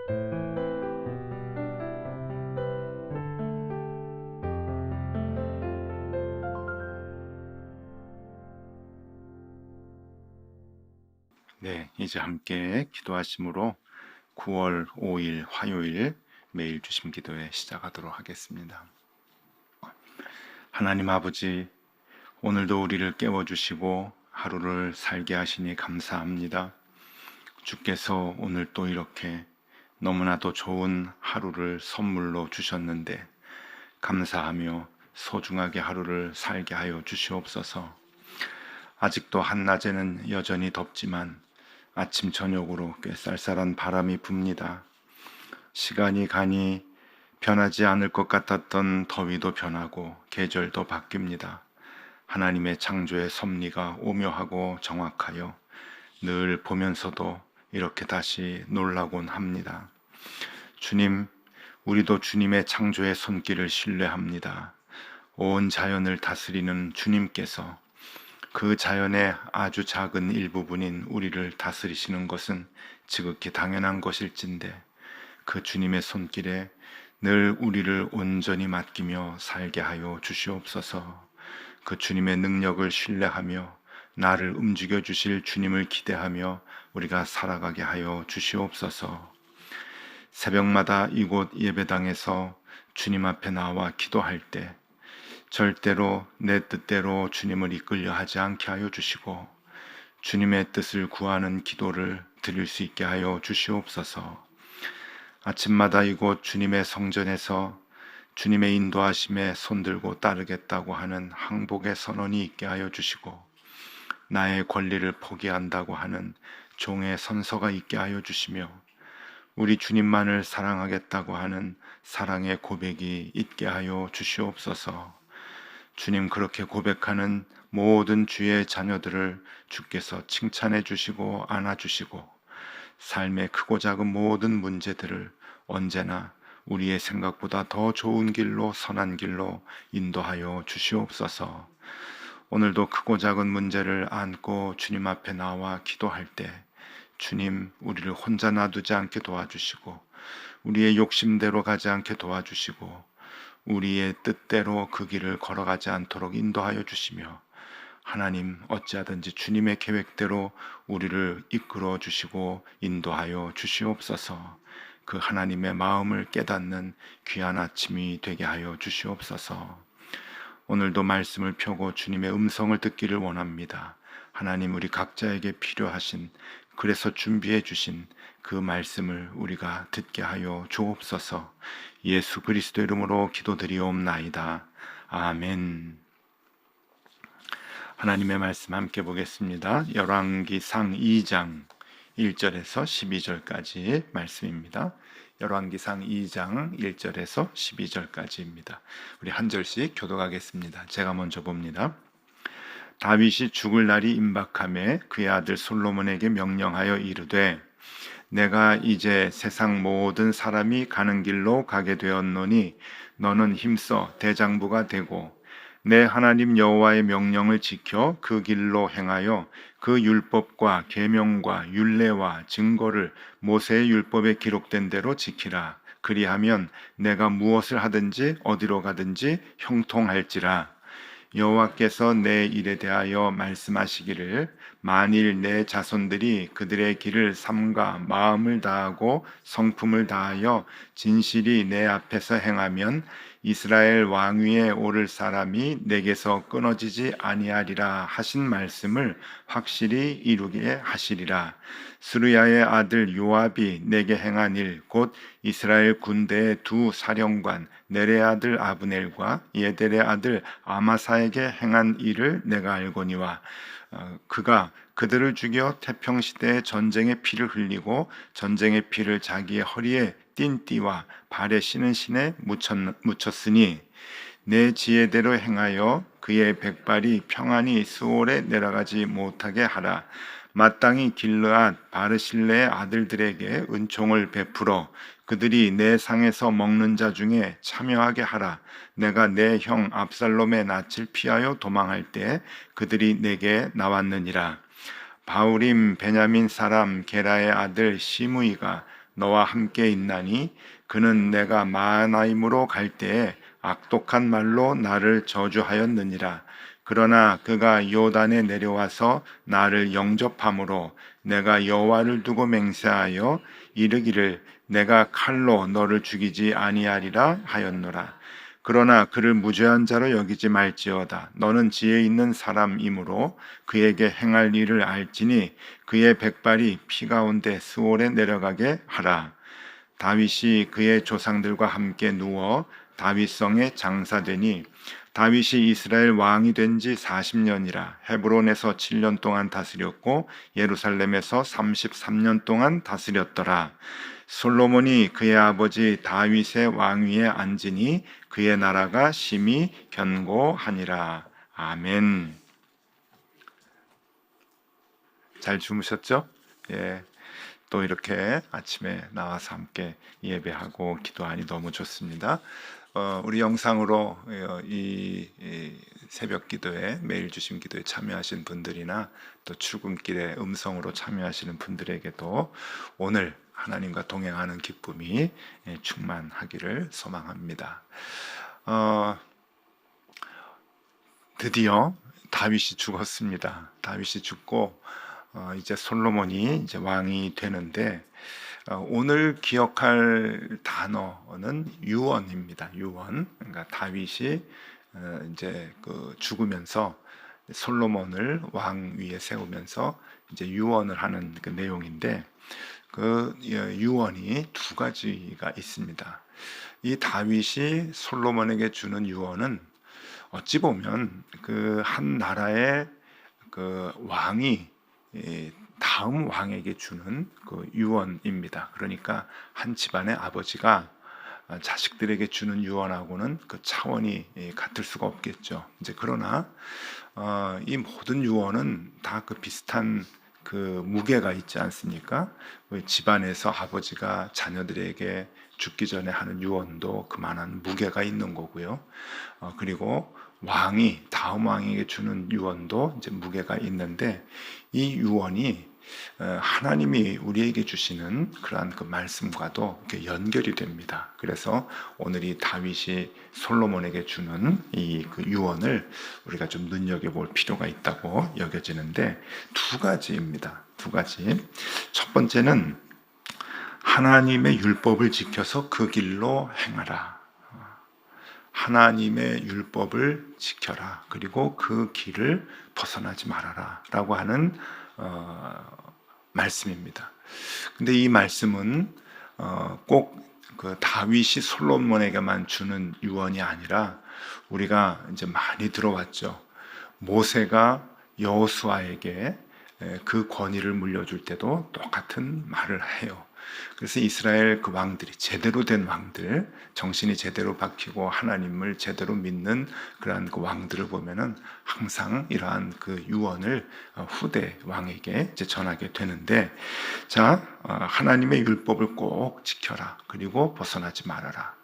네, 이제 함께 기도하심으로 9월 5일 화요일 매일 주심 기도회 시작하도록 하겠습니다. 하나님 아버지, 오늘도 우리를 깨워주시고 하루를 살게 하시니 감사합니다. 주께서 오늘 또 이렇게 너무나도 좋은 하루를 선물로 주셨는데 감사하며 소중하게 하루를 살게 하여 주시옵소서. 아직도 한낮에는 여전히 덥지만 아침 저녁으로 꽤 쌀쌀한 바람이 붑니다. 시간이 가니 변하지 않을 것 같았던 더위도 변하고 계절도 바뀝니다. 하나님의 창조의 섭리가 오묘하고 정확하여 늘 보면서도 이렇게 다시 놀라곤 합니다. 주님, 우리도 주님의 창조의 손길을 신뢰합니다. 온 자연을 다스리는 주님께서 그 자연의 아주 작은 일부분인 우리를 다스리시는 것은 지극히 당연한 것일진데 그 주님의 손길에 늘 우리를 온전히 맡기며 살게 하여 주시옵소서. 그 주님의 능력을 신뢰하며 나를 움직여 주실 주님을 기대하며 우리가 살아가게 하여 주시옵소서. 새벽마다 이곳 예배당에서 주님 앞에 나와 기도할 때 절대로 내 뜻대로 주님을 이끌려 하지 않게 하여 주시고 주님의 뜻을 구하는 기도를 드릴 수 있게 하여 주시옵소서. 아침마다 이곳 주님의 성전에서 주님의 인도하심에 손들고 따르겠다고 하는 항복의 선언이 있게 하여 주시고 나의 권리를 포기한다고 하는 종의 선서가 있게 하여 주시며 우리 주님만을 사랑하겠다고 하는 사랑의 고백이 있게 하여 주시옵소서. 주님, 그렇게 고백하는 모든 주의 자녀들을 주께서 칭찬해 주시고 안아주시고 삶의 크고 작은 모든 문제들을 언제나 우리의 생각보다 더 좋은 길로 선한 길로 인도하여 주시옵소서. 오늘도 크고 작은 문제를 안고 주님 앞에 나와 기도할 때 주님, 우리를 혼자 놔두지 않게 도와주시고 우리의 욕심대로 가지 않게 도와주시고 우리의 뜻대로 그 길을 걸어가지 않도록 인도하여 주시며 하나님, 어찌하든지 주님의 계획대로 우리를 이끌어 주시고 인도하여 주시옵소서. 그 하나님의 마음을 깨닫는 귀한 아침이 되게 하여 주시옵소서. 오늘도 말씀을 펴고 주님의 음성을 듣기를 원합니다. 하나님, 우리 각자에게 필요하신, 그래서 준비해 주신 그 말씀을 우리가 듣게 하여 주옵소서. 예수 그리스도 이름으로 기도드리옵나이다. 아멘. 하나님의 말씀 함께 보겠습니다. 열왕기상 2장 1절에서 12절까지 말씀입니다. 열왕기상 2장 1절에서 12절까지입니다. 우리 한 절씩 교독하겠습니다. 제가 먼저 봅니다. 다윗이 죽을 날이 임박하매 그의 아들 솔로몬에게 명령하여 이르되 내가 이제 세상 모든 사람이 가는 길로 가게 되었노니 너는 힘써 대장부가 되고 내 하나님 여호와의 명령을 지켜 그 길로 행하여 그 율법과 계명과 율례와 증거를 모세의 율법에 기록된 대로 지키라. 그리하면 내가 무엇을 하든지 어디로 가든지 형통할지라. 여호와께서 내 일에 대하여 말씀하시기를 만일 내 자손들이 그들의 길을 삼가 마음을 다하고 성품을 다하여 진실이 내 앞에서 행하면 이스라엘 왕위에 오를 사람이 내게서 끊어지지 아니하리라 하신 말씀을 확실히 이루게 하시리라. 스루야의 아들 요압이 내게 행한 일 곧 이스라엘 군대의 두 사령관 넬의 아들 아브넬과 예델의 아들 아마사에게 행한 일을 내가 알거니와 그가 그들을 죽여 태평시대에 전쟁의 피를 흘리고 전쟁의 피를 자기의 허리에 띤 띠와 발에 신은 신에 묻혔으니 내 지혜대로 행하여 그의 백발이 평안히 스올에 내려가지 못하게 하라. 마땅히 길르앗 바르실레의 아들들에게 은총을 베풀어 그들이 내 상에서 먹는 자 중에 참여하게 하라. 내가 내 형 압살롬의 낯을 피하여 도망할 때 그들이 내게 나왔느니라. 바울임 베냐민 사람 게라의 아들 시므이가 너와 함께 있나니 그는 내가 마하나임으로 갈 때에 악독한 말로 나를 저주하였느니라. 그러나 그가 요단에 내려와서 나를 영접함으로 내가 여호와를 두고 맹세하여 이르기를 내가 칼로 너를 죽이지 아니하리라 하였노라. 그러나 그를 무죄한 자로 여기지 말지어다. 너는 지혜 있는 사람이므로 그에게 행할 일을 알지니 그의 백발이 피 가운데 스올에 내려가게 하라. 다윗이 그의 조상들과 함께 누워 다윗성에 장사되니 다윗이 이스라엘 왕이 된 지 40년이라. 헤브론에서 7년 동안 다스렸고 예루살렘에서 33년 동안 다스렸더라. 솔로몬이 그의 아버지 다윗의 왕위에 앉으니 그의 나라가 심히 견고하니라. 아멘. 잘 주무셨죠? 예. 또 이렇게 아침에 나와서 함께 예배하고 기도하니 너무 좋습니다. 우리 영상으로 이 새벽 기도에, 매일 주심 기도에 참여하신 분들이나 또 출근길에 음성으로 참여하시는 분들에게도 오늘 하나님과 동행하는 기쁨이 충만하기를 소망합니다. 드디어 다윗이 죽었습니다. 다윗이 죽고 이제 솔로몬이 이제 왕이 되는데, 오늘 기억할 단어는 유언입니다. 유언. 그러니까 다윗이 이제 그 죽으면서 솔로몬을 왕 위에 세우면서 이제 유언을 하는 그 내용인데, 그 유언이 두 가지가 있습니다. 이 다윗이 솔로몬에게 주는 유언은 어찌 보면 그 한 나라의 그 왕이 다음 왕에게 주는 그 유언입니다. 그러니까 한 집안의 아버지가 자식들에게 주는 유언하고는 그 차원이 같을 수가 없겠죠. 이제 그러나 이 모든 유언은 다 그 비슷한 그 무게가 있지 않습니까? 집안에서 아버지가 자녀들에게 죽기 전에 하는 유언도 그만한 무게가 있는 거고요. 그리고 왕이 다음 왕에게 주는 유언도 이제 무게가 있는데, 이 유언이 하나님이 우리에게 주시는 그러한 그 말씀과도 이렇게 연결이 됩니다. 그래서 오늘 이 다윗이 솔로몬에게 주는 이 그 유언을 우리가 좀 눈여겨볼 필요가 있다고 여겨지는데, 두 가지입니다. 두 가지. 첫 번째는 하나님의 율법을 지켜서 그 길로 행하라. 하나님의 율법을 지켜라. 그리고 그 길을 벗어나지 말아라. 라고 하는 말씀입니다. 근데 이 말씀은 꼭 그 다윗이 솔로몬에게만 주는 유언이 아니라 우리가 이제 많이 들어왔죠. 모세가 여호수아에게 그 권위를 물려줄 때도 똑같은 말을 해요. 그래서 이스라엘 그 왕들이, 제대로 된 왕들, 정신이 제대로 박히고 하나님을 제대로 믿는 그러한 그 왕들을 보면은 항상 이러한 그 유언을 후대 왕에게 이제 전하게 되는데, 자, 하나님의 율법을 꼭 지켜라. 그리고 벗어나지 말아라.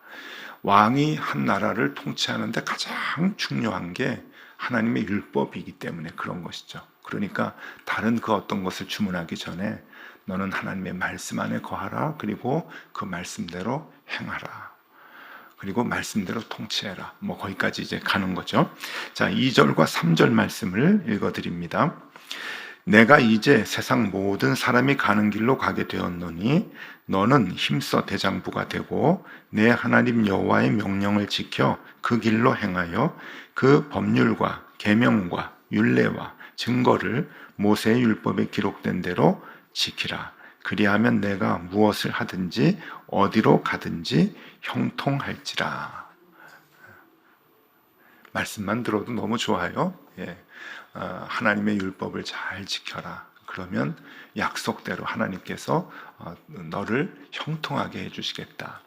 왕이 한 나라를 통치하는데 가장 중요한 게 하나님의 율법이기 때문에 그런 것이죠. 그러니까 다른 그 어떤 것을 주문하기 전에 너는 하나님의 말씀 안에 거하라. 그리고 그 말씀대로 행하라. 그리고 말씀대로 통치해라. 뭐 거기까지 이제 가는 거죠. 자, 2절과 3절 말씀을 읽어드립니다. 내가 이제 세상 모든 사람이 가는 길로 가게 되었노니 너는 힘써 대장부가 되고 내 하나님 여호와의 명령을 지켜 그 길로 행하여 그 법률과 계명과 율례와 증거를 모세의 율법에 기록된 대로 지키라. 그리하면 내가 무엇을 하든지 어디로 가든지 형통할지라. 말씀만 들어도 너무 좋아요. 예. 하나님의 율법을 잘 지켜라. 그러면 약속대로 하나님께서 너를 형통하게 해주시겠다.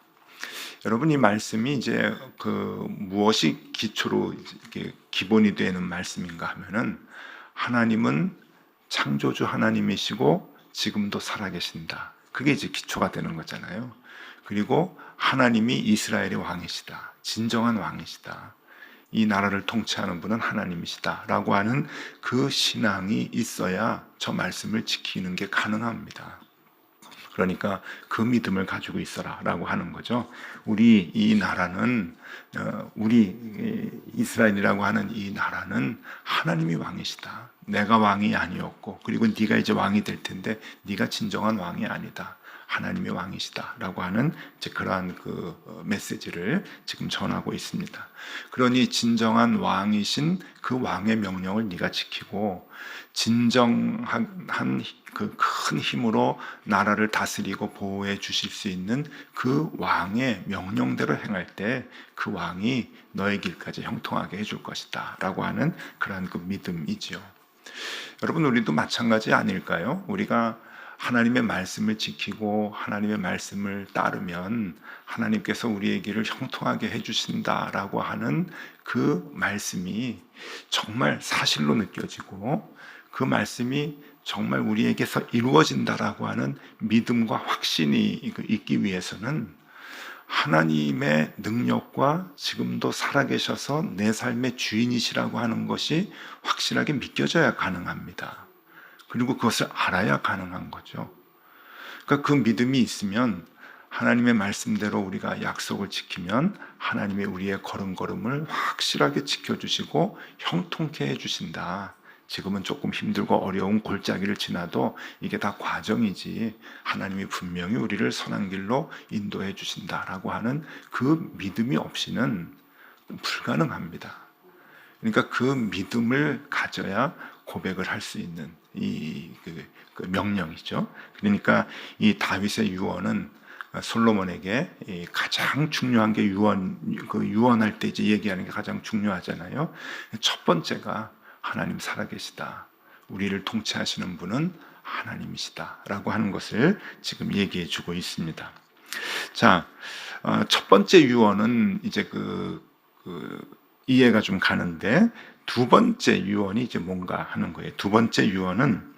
여러분, 이 말씀이 이제 그 무엇이 기초로 이렇게 기본이 되는 말씀인가 하면은, 하나님은 창조주 하나님이시고 지금도 살아계신다. 그게 이제 기초가 되는 거잖아요. 그리고 하나님이 이스라엘의 왕이시다. 진정한 왕이시다. 이 나라를 통치하는 분은 하나님이시다 라고 하는 그 신앙이 있어야 저 말씀을 지키는 게 가능합니다. 그러니까 그 믿음을 가지고 있어라라고 하는 거죠. 우리 이 나라는 우리 이스라엘이라고 하는 이 나라는 하나님이 왕이시다. 내가 왕이 아니었고, 그리고 네가 이제 왕이 될 텐데 네가 진정한 왕이 아니다. 하나님이 왕이시다라고 하는 이제 그러한 그 메시지를 지금 전하고 있습니다. 그러니 진정한 왕이신 그 왕의 명령을 네가 지키고 진정한 그 큰 힘으로 나라를 다스리고 보호해 주실 수 있는 그 왕의 명령대로 행할 때 그 왕이 너의 길까지 형통하게 해줄 것이다 라고 하는 그러한 그 믿음이지요. 여러분, 우리도 마찬가지 아닐까요? 우리가 하나님의 말씀을 지키고 하나님의 말씀을 따르면 하나님께서 우리의 길을 형통하게 해주신다라고 하는 그 말씀이 정말 사실로 느껴지고 그 말씀이 정말 우리에게서 이루어진다라고 하는 믿음과 확신이 있기 위해서는 하나님의 능력과 지금도 살아계셔서 내 삶의 주인이시라고 하는 것이 확실하게 믿겨져야 가능합니다. 그리고 그것을 알아야 가능한 거죠. 그러니까 그 믿음이 있으면 하나님의 말씀대로 우리가 약속을 지키면 하나님의 우리의 걸음걸음을 확실하게 지켜주시고 형통케 해주신다. 지금은 조금 힘들고 어려운 골짜기를 지나도 이게 다 과정이지 하나님이 분명히 우리를 선한 길로 인도해 주신다라고 하는 그 믿음이 없이는 불가능합니다. 그러니까 그 믿음을 가져야 고백을 할 수 있는 그 명령이죠. 그러니까 이 다윗의 유언은 솔로몬에게 가장 중요한 게 유언할 때 이제 얘기하는 게 가장 중요하잖아요. 첫 번째가 하나님 살아계시다. 우리를 통치하시는 분은 하나님이시다. 라고 하는 것을 지금 얘기해 주고 있습니다. 자, 첫 번째 유언은 이제 이해가 좀 가는데 두 번째 유언이 이제 뭔가 하는 거예요. 두 번째 유언은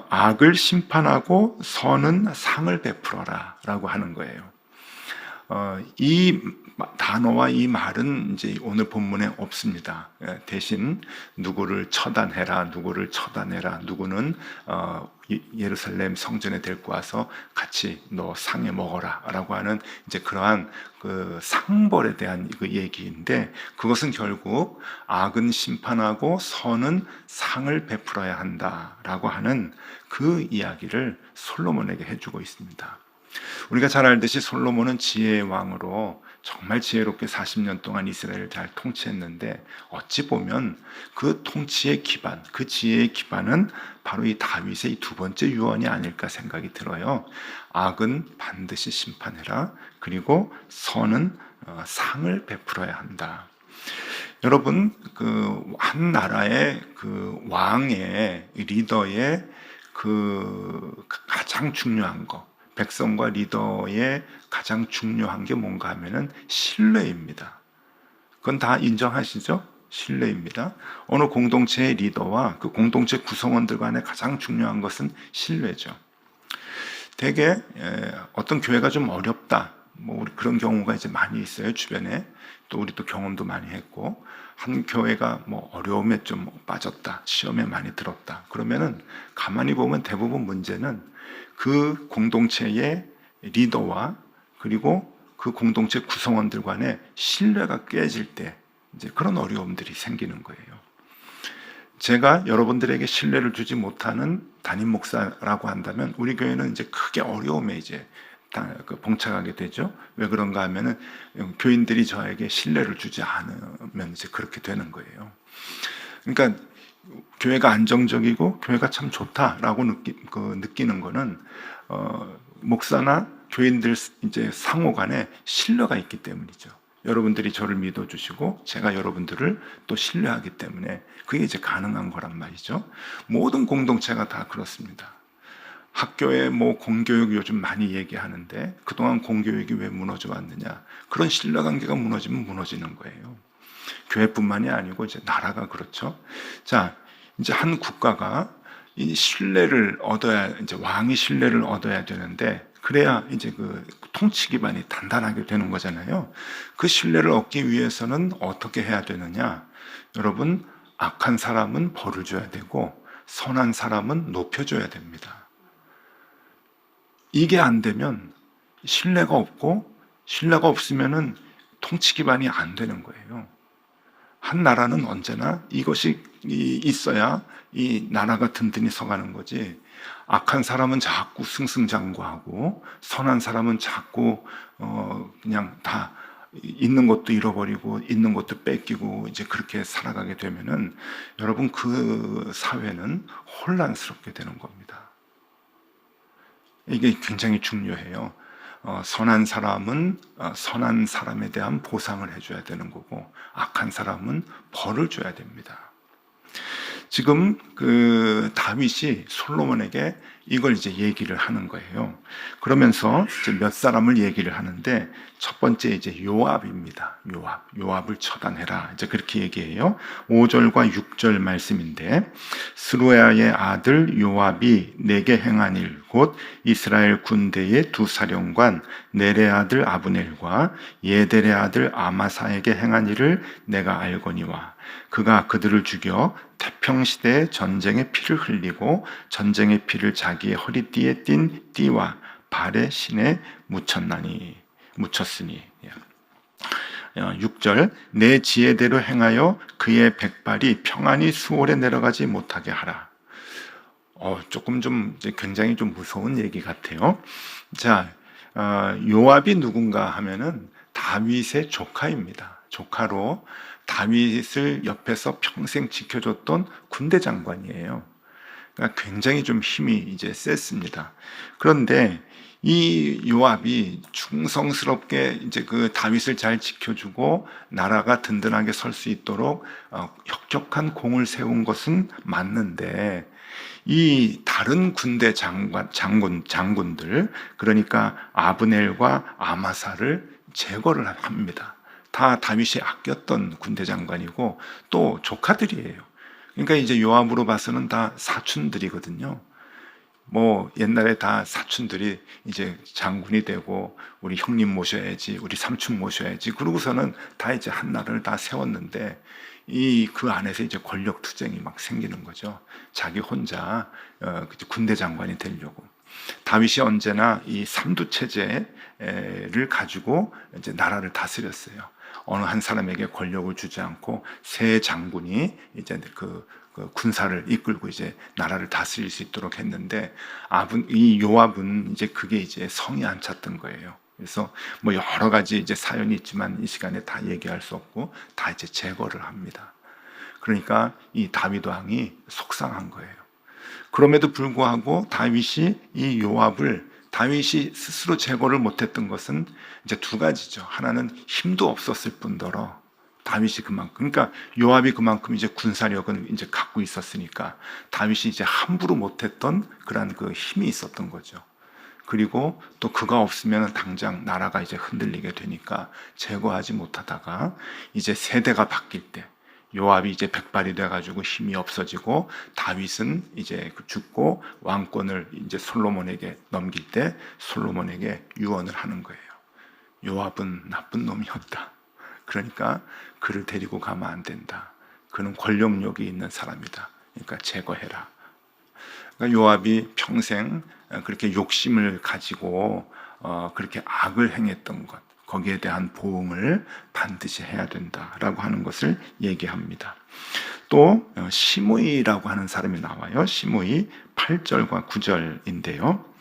악을 심판하고 선은 상을 베풀어라 라고 하는 거예요. 이 단어와 이 말은 이제 오늘 본문에 없습니다. 대신 누구를 처단해라, 누구를 처단해라, 누구는 예루살렘 성전에 데리고 와서 같이 너 상에 먹어라라고 하는 이제 그러한 그 상벌에 대한 그 얘기인데 그것은 결국 악은 심판하고 선은 상을 베풀어야 한다라고 하는 그 이야기를 솔로몬에게 해주고 있습니다. 우리가 잘 알듯이 솔로몬은 지혜의 왕으로 정말 지혜롭게 40년 동안 이스라엘을 잘 통치했는데 어찌 보면 그 통치의 기반, 그 지혜의 기반은 바로 이 다윗의 이 두 번째 유언이 아닐까 생각이 들어요. 악은 반드시 심판해라. 그리고 선은 상을 베풀어야 한다. 여러분, 그 한 나라의 그 왕의 리더의 그 가장 중요한 거, 백성과 리더의 가장 중요한 게 뭔가 하면은 신뢰입니다. 그건 다 인정하시죠? 신뢰입니다. 어느 공동체의 리더와 그 공동체 구성원들 간에 가장 중요한 것은 신뢰죠. 대개 어떤 교회가 좀 어렵다, 뭐 우리 그런 경우가 이제 많이 있어요. 주변에 또 우리도 경험도 많이 했고 한 교회가 뭐 어려움에 좀 빠졌다, 시험에 많이 들었다. 그러면은 가만히 보면 대부분 문제는 그 공동체의 리더와 그리고 그 공동체 구성원들 간의 신뢰가 깨질 때 이제 그런 어려움들이 생기는 거예요. 제가 여러분들에게 신뢰를 주지 못하는 담임 목사라고 한다면 우리 교회는 이제 크게 어려움에 이제 봉착하게 되죠. 왜 그런가 하면은 교인들이 저에게 신뢰를 주지 않으면 이제 그렇게 되는 거예요. 그러니까 교회가 안정적이고 교회가 참 좋다라고 느끼는 거는 목사나 교인들 이제 상호 간에 신뢰가 있기 때문이죠. 여러분들이 저를 믿어주시고 제가 여러분들을 또 신뢰하기 때문에 그게 이제 가능한 거란 말이죠. 모든 공동체가 다 그렇습니다. 학교에 뭐 공교육 요즘 많이 얘기하는데 그동안 공교육이 왜 무너져 왔느냐? 그런 신뢰관계가 무너지면 무너지는 거예요. 교회뿐만이 아니고 이제 나라가 그렇죠. 자, 이제 한 국가가 이 신뢰를 얻어야, 이제 왕이 신뢰를 얻어야 되는데 그래야 이제 그 통치 기반이 단단하게 되는 거잖아요. 그 신뢰를 얻기 위해서는 어떻게 해야 되느냐? 여러분, 악한 사람은 벌을 줘야 되고 선한 사람은 높여줘야 됩니다. 이게 안 되면 신뢰가 없고, 신뢰가 없으면은 통치 기반이 안 되는 거예요. 한 나라는 언제나 이것이 있어야 이 나라가 든든히 서가는 거지. 악한 사람은 자꾸 승승장구하고 선한 사람은 자꾸 그냥 다 있는 것도 잃어버리고 있는 것도 뺏기고 이제 그렇게 살아가게 되면은 여러분 그 사회는 혼란스럽게 되는 겁니다. 이게 굉장히 중요해요. 선한 사람은 선한 사람에 대한 보상을 해줘야 되는 거고, 악한 사람은 벌을 줘야 됩니다. 지금 그 다윗이 솔로몬에게 이걸 이제 얘기를 하는 거예요. 그러면서 이제 몇 사람을 얘기를 하는데, 첫 번째 이제 요압입니다. 요압을 처단해라. 이제 그렇게 얘기해요. 5절과 6절 말씀인데, 스루야의 아들 요압이 내게 행한 일, 곧 이스라엘 군대의 두 사령관 넬의 아들 아브넬과 예델의 아들 아마사에게 행한 일을 내가 알거니와, 그가 그들을 죽여 태평시대에 전쟁의 피를 흘리고 전쟁의 피를 자기의 허리띠에 띤 띠와 발의 신에 묻혔으니. 6절 내 지혜대로 행하여 그의 백발이 평안히 수월에 내려가지 못하게 하라. 조금 좀 굉장히 좀 무서운 얘기 같아요. 자, 요압이 누군가 하면은 다윗의 조카입니다. 조카로 다윗을 옆에서 평생 지켜줬던 군대 장관이에요. 그러니까 굉장히 좀 힘이 이제 셌습니다. 그런데 이 요압이 충성스럽게 이제 그 다윗을 잘 지켜주고 나라가 든든하게 설 수 있도록 혁혁한 공을 세운 것은 맞는데, 이 다른 군대 장군들, 그러니까 아브넬과 아마사를 제거를 합니다. 다 다윗이 아꼈던 군대 장관이고 또 조카들이에요. 그러니까 이제 요압으로 봐서는 다 사촌들이거든요. 뭐 옛날에 다 사촌들이 이제 장군이 되고 우리 형님 모셔야지, 우리 삼촌 모셔야지, 그러고서는 다 이제 한 나라를 다 세웠는데 그 안에서 이제 권력 투쟁이 막 생기는 거죠. 자기 혼자 군대 장관이 되려고. 다윗이 언제나 이 삼두 체제를 가지고 이제 나라를 다스렸어요. 어느 한 사람에게 권력을 주지 않고 세 장군이 이제 그 군사를 이끌고 이제 나라를 다스릴 수 있도록 했는데, 이 요압은 이제 그게 이제 성이 안 찼던 거예요. 그래서 뭐 여러 가지 이제 사연이 있지만 이 시간에 다 얘기할 수 없고 다 이제 제거를 합니다. 그러니까 이 다윗 왕이 속상한 거예요. 그럼에도 불구하고 다윗이 스스로 제거를 못했던 것은 이제 두 가지죠. 하나는 힘도 없었을 뿐더러 그러니까 요압이 그만큼 이제 군사력은 이제 갖고 있었으니까 다윗이 이제 함부로 못했던 그런 그 힘이 있었던 거죠. 그리고 또 그가 없으면 당장 나라가 이제 흔들리게 되니까 제거하지 못하다가 이제 세대가 바뀔 때 요압이 이제 백발이 돼가지고 힘이 없어지고 다윗은 이제 죽고 왕권을 이제 솔로몬에게 넘길 때 솔로몬에게 유언을 하는 거예요. 요압은 나쁜 놈이었다. 그러니까 그를 데리고 가면 안 된다. 그는 권력력이 있는 사람이다. 그러니까 제거해라. 그러니까 요압이 평생 그렇게 욕심을 가지고 그렇게 악을 행했던 것, 거기에 대한 보응을 반드시 해야 된다라고 하는 것을 얘기합니다. 또 시므이라고 하는 사람이 나와요. 시므이 8절과 9절인데요.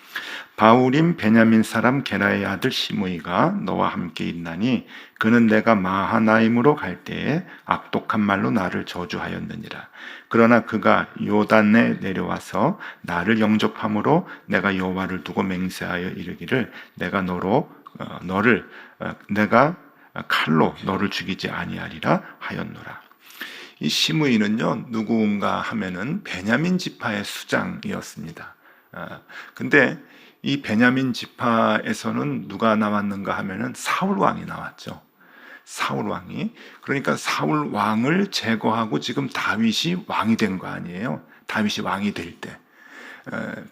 바울임 베냐민 사람 게라의 아들 시므이가 너와 함께 있나니 그는 내가 마하나임으로 갈 때에 악독한 말로 나를 저주하였느니라. 그러나 그가 요단에 내려와서 나를 영접함으로 내가 여호와를 두고 맹세하여 이르기를 내가 칼로 너를 죽이지 아니하리라 하였노라. 이 시므이는요, 누구인가 하면은 베냐민 지파의 수장이었습니다. 근데 이 베냐민 지파에서는 누가 나왔는가 하면은 사울 왕이 나왔죠. 사울 왕이. 그러니까 사울 왕을 제거하고 지금 다윗이 왕이 된 거 아니에요. 다윗이 왕이 될 때.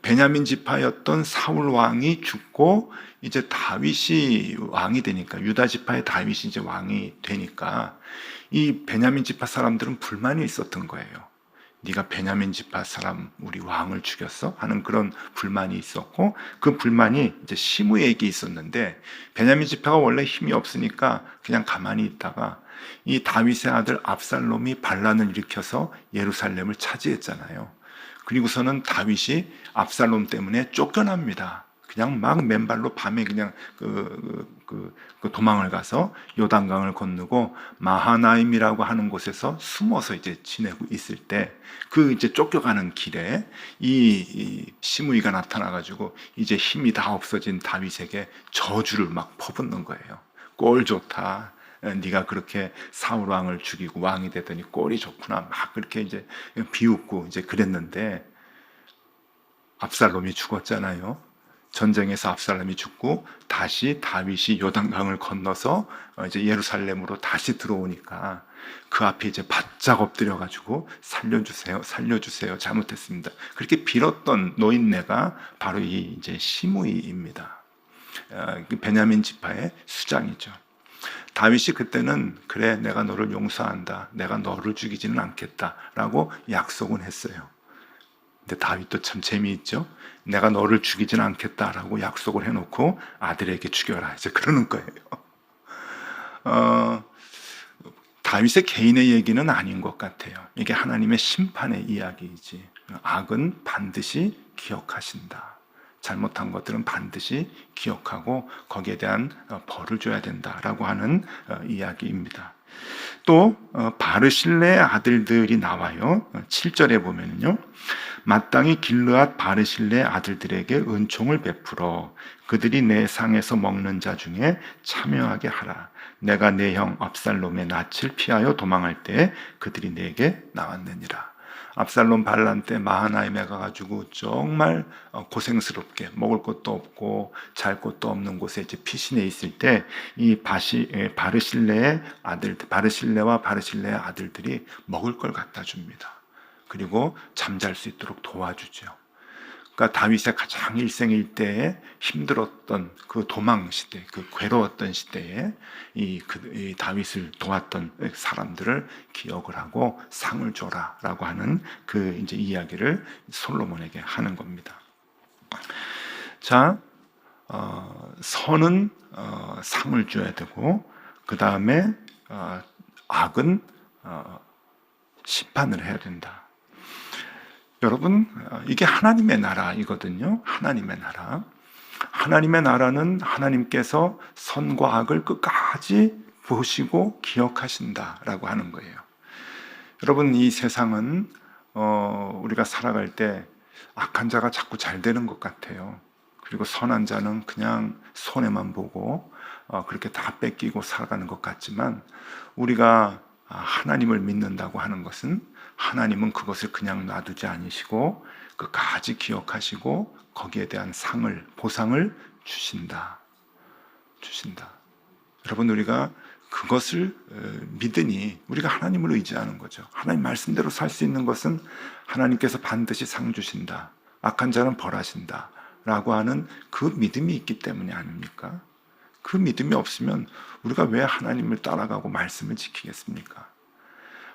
베냐민 지파였던 사울 왕이 죽고 이제 다윗이 왕이 되니까, 유다 지파의 다윗이 이제 왕이 되니까 이 베냐민 지파 사람들은 불만이 있었던 거예요. 네가 베냐민 지파 사람 우리 왕을 죽였어? 하는 그런 불만이 있었고, 그 불만이 이제 시므에게 있었는데, 베냐민 지파가 원래 힘이 없으니까 그냥 가만히 있다가 이 다윗의 아들 압살롬이 반란을 일으켜서 예루살렘을 차지했잖아요. 그리고서는 다윗이 압살롬 때문에 쫓겨납니다. 그냥 막 맨발로 밤에 그냥 그 도망을 가서 요단강을 건너고 마하나임이라고 하는 곳에서 숨어서 이제 지내고 있을 때, 그 이제 쫓겨가는 길에 이 시므이가 나타나가지고 이제 힘이 다 없어진 다윗에게 저주를 막 퍼붓는 거예요. 꼴 좋다. 네가 그렇게 사울 왕을 죽이고 왕이 되더니 꼴이 좋구나. 막 그렇게 이제 비웃고 이제 그랬는데, 압살롬이 죽었잖아요. 전쟁에서 압살롬이 죽고 다시 다윗이 요단강을 건너서 이제 예루살렘으로 다시 들어오니까 그 앞에 이제 바짝 엎드려 가지고 살려주세요, 살려주세요, 잘못했습니다. 그렇게 빌었던 노인네가 바로 이 이제 시므이입니다. 베냐민 지파의 수장이죠. 다윗이 그때는 그래, 내가 너를 용서한다, 내가 너를 죽이지는 않겠다라고 약속은 했어요. 근데 다윗도 참 재미있죠. 내가 너를 죽이지는 않겠다라고 약속을 해놓고 아들에게 죽여라 이제 그러는 거예요. 어, 다윗의 개인의 얘기는 아닌 것 같아요. 이게 하나님의 심판의 이야기이지. 악은 반드시 기억하신다. 잘못한 것들은 반드시 기억하고 거기에 대한 벌을 줘야 된다라고 하는 이야기입니다. 또 바르실레의 아들들이 나와요. 7절에 보면요, 마땅히 길르앗 바르실레의 아들들에게 은총을 베풀어 그들이 내 상에서 먹는 자 중에 참여하게 하라. 내가 내 형 압살롬의 낯을 피하여 도망할 때 그들이 내게 나왔느니라. 압살롬 반란 때 마하나임에 가가지고 정말 고생스럽게 먹을 것도 없고 잘 곳도 없는 곳에 이제 피신해 있을 때 이 바르실레의 아들, 바르실레와 바르실레의 아들들이 먹을 걸 갖다 줍니다. 그리고 잠잘 수 있도록 도와주죠. 그러니까 다윗의 가장 일생일대에 힘들었던 그 도망 시대, 그 괴로웠던 시대에 이 다윗을 도왔던 사람들을 기억을 하고 상을 줘라라고 하는 그 이제 이야기를 솔로몬에게 하는 겁니다. 자, 선은 상을 줘야 되고, 그 다음에 악은 심판을 해야 된다. 여러분, 이게 하나님의 나라이거든요. 하나님의 나라. 하나님의 나라는 하나님께서 선과 악을 끝까지 보시고 기억하신다라고 하는 거예요. 여러분, 이 세상은 우리가 살아갈 때 악한 자가 자꾸 잘 되는 것 같아요. 그리고 선한 자는 그냥 손해만 보고 그렇게 다 뺏기고 살아가는 것 같지만, 우리가 하나님을 믿는다고 하는 것은 하나님은 그것을 그냥 놔두지 않으시고 끝까지 기억하시고 거기에 대한 상을, 보상을 주신다. 여러분, 우리가 그것을 믿으니 우리가 하나님을 의지하는 거죠. 하나님 말씀대로 살 수 있는 것은 하나님께서 반드시 상 주신다, 악한 자는 벌하신다 라고 하는 그 믿음이 있기 때문이 아닙니까? 그 믿음이 없으면 우리가 왜 하나님을 따라가고 말씀을 지키겠습니까?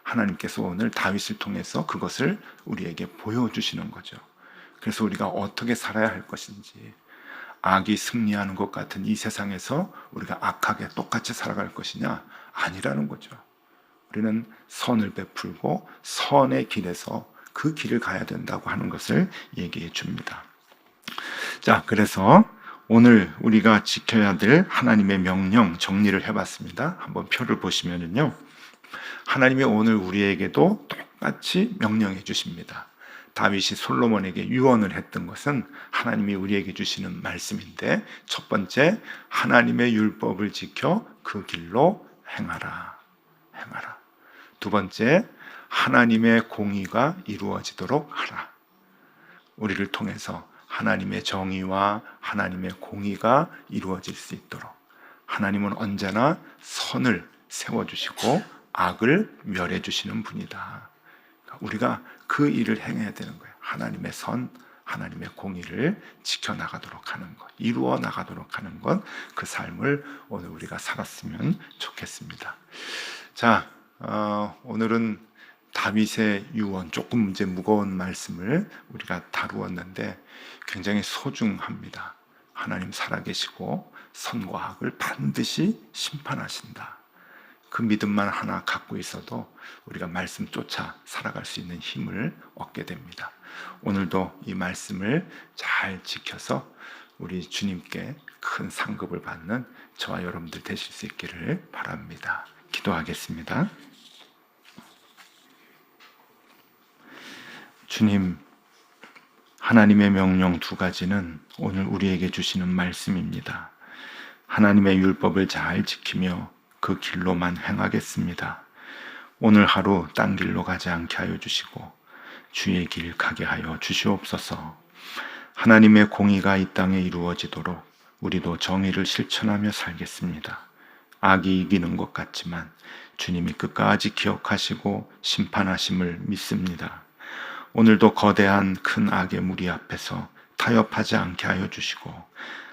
하나님께서 오늘 다윗을 통해서 그것을 우리에게 보여주시는 거죠. 그래서 우리가 어떻게 살아야 할 것인지, 악이 승리하는 것 같은 이 세상에서 우리가 악하게 똑같이 살아갈 것이냐? 아니라는 거죠. 우리는 선을 베풀고 선의 길에서 그 길을 가야 된다고 하는 것을 얘기해 줍니다. 자, 그래서 오늘 우리가 지켜야 될 하나님의 명령 정리를 해봤습니다. 한번 표를 보시면요, 하나님이 오늘 우리에게도 똑같이 명령해 주십니다. 다윗이 솔로몬에게 유언을 했던 것은 하나님이 우리에게 주시는 말씀인데, 첫 번째, 하나님의 율법을 지켜 그 길로 행하라. 두 번째, 하나님의 공의가 이루어지도록 하라. 우리를 통해서 하나님의 정의와 하나님의 공의가 이루어질 수 있도록 하나님은 언제나 선을 세워주시고 악을 멸해 주시는 분이다. 우리가 그 일을 행해야 되는 거예요. 하나님의 선, 하나님의 공의를 지켜나가도록 하는 것, 이루어 나가도록 하는 것, 그 삶을 오늘 우리가 살았으면 좋겠습니다. 자, 오늘은 다윗의 유언, 조금 이제 무거운 말씀을 우리가 다루었는데 굉장히 소중합니다. 하나님 살아계시고 선과 악을 반드시 심판하신다. 그 믿음만 하나 갖고 있어도 우리가 말씀 쫓아 살아갈 수 있는 힘을 얻게 됩니다. 오늘도 이 말씀을 잘 지켜서 우리 주님께 큰 상급을 받는 저와 여러분들 되실 수 있기를 바랍니다. 기도하겠습니다. 주님, 하나님의 명령 두 가지는 오늘 우리에게 주시는 말씀입니다. 하나님의 율법을 잘 지키며 그 길로만 행하겠습니다. 오늘 하루 딴 길로 가지 않게 하여 주시고 주의 길 가게 하여 주시옵소서. 하나님의 공의가 이 땅에 이루어지도록 우리도 정의를 실천하며 살겠습니다. 악이 이기는 것 같지만 주님이 끝까지 기억하시고 심판하심을 믿습니다. 오늘도 거대한 큰 악의 무리 앞에서 타협하지 않게 하여 주시고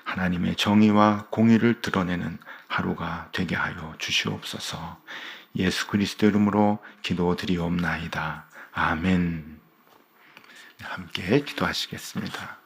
하나님의 정의와 공의를 드러내는 하루가 되게 하여 주시옵소서. 예수 그리스도 이름으로 기도드리옵나이다. 아멘. 함께 기도하시겠습니다.